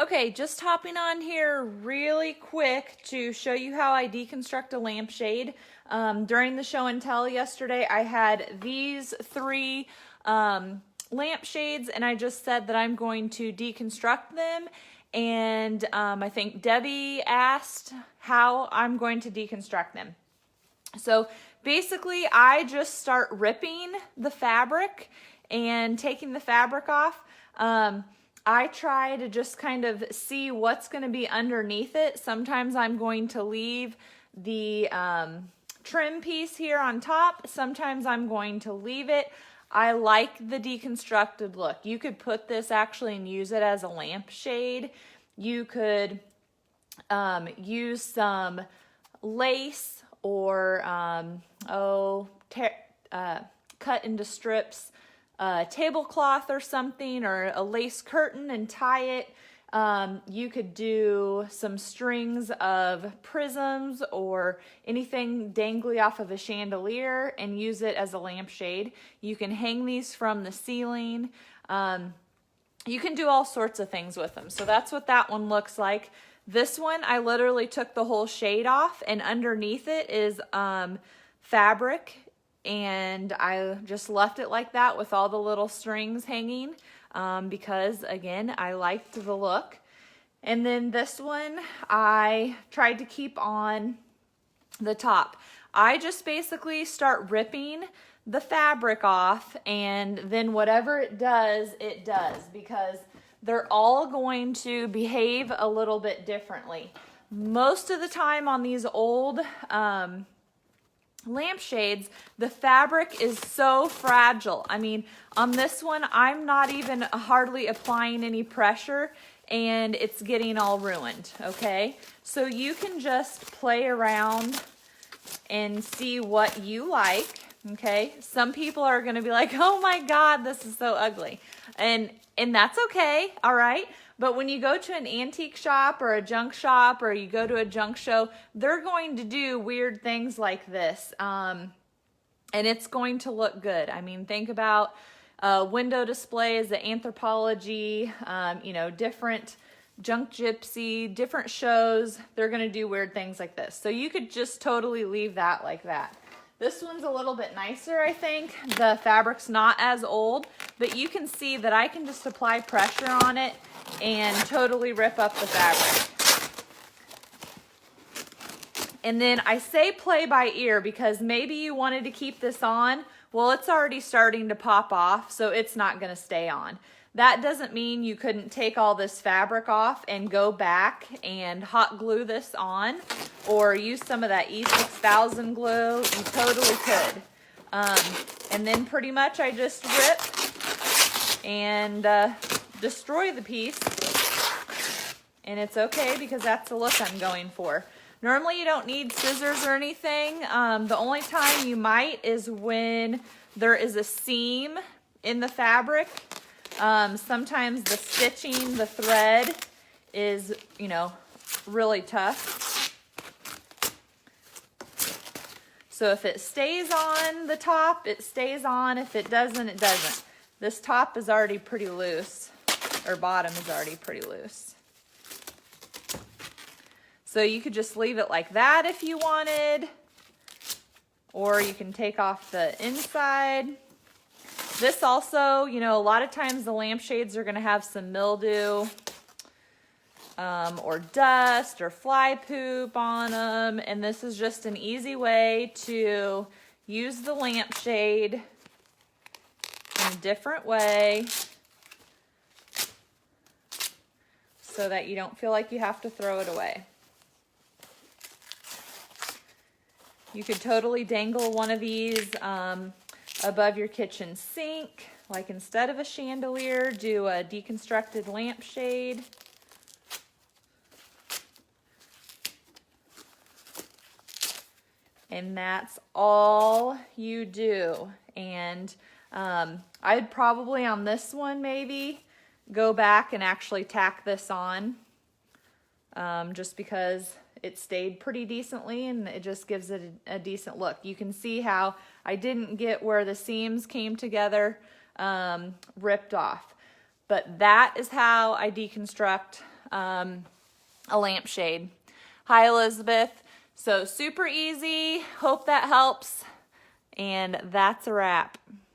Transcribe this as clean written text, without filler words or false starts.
Okay, just hopping on here really quick to show you how I deconstruct a lampshade. During the show and tell yesterday, I had these three lampshades, and I just said that I'm going to deconstruct them. And I think Debbie asked how I'm going to deconstruct them. So basically, I just start ripping the fabric and taking the fabric off. I try to just kind of see what's going to be underneath it. Sometimes I'm going to leave the trim piece here on top. Sometimes I'm going to leave it. I like the deconstructed look. You could put this actually and use it as a lampshade. You could use some lace or cut into strips tablecloth or something, or a lace curtain and tie it. You could do some strings of prisms or anything dangly off of a chandelier and use it as a lampshade. You can hang these from the ceiling. You can do all sorts of things with them. So that's what that one looks like. This one, I literally took the whole shade off, and underneath it is fabric, and I just left it like that with all the little strings hanging because, again, I liked the look. And then this one, I tried to keep on the top. I just basically start ripping the fabric off, and then whatever it does, because they're all going to behave a little bit differently. Most of the time on these old lampshades, the fabric is so fragile. I mean, on this one, I'm not even hardly applying any pressure, and it's getting all ruined, okay? So you can just play around and see what you like, okay? Some people are gonna be like, oh my God, this is so ugly. And that's okay, all right? But when you go to an antique shop or a junk shop, or you go to a junk show, they're going to do weird things like this. And it's going to look good. I mean, think about window displays, the Anthropology, different Junk Gypsy, different shows. They're going to do weird things like this. So you could just totally leave that like that. This one's a little bit nicer, I think. The fabric's not as old, but you can see that I can just apply pressure on it and totally rip up the fabric. And then I say play by ear because maybe you wanted to keep this on. Well, it's already starting to pop off, so it's not going to stay on. That doesn't mean you couldn't take all this fabric off and go back and hot glue this on, or use some of that E6000 glue. You totally could. And then pretty much I just rip and destroy the piece. And it's okay because that's the look I'm going for. Normally you don't need scissors or anything. The only time you might is when there is a seam in the fabric. Sometimes the stitching, the thread is, really tough. So if it stays on the top, it stays on. If it doesn't, it doesn't. This top is already pretty loose, or bottom is already pretty loose. So you could just leave it like that if you wanted, or you can take off the inside. This also, a lot of times the lampshades are going to have some mildew or dust or fly poop on them, and this is just an easy way to use the lampshade in a different way so that you don't feel like you have to throw it away. You could totally dangle one of these above your kitchen sink. Like, instead of a chandelier, do a deconstructed lampshade. And that's all you do. And I'd probably on this one maybe go back and actually tack this on, just because it stayed pretty decently and it just gives it a decent look. You can see how I didn't get where the seams came together ripped off. But that is how I deconstruct a lampshade. Hi, Elizabeth. So super easy. Hope that helps. And that's a wrap.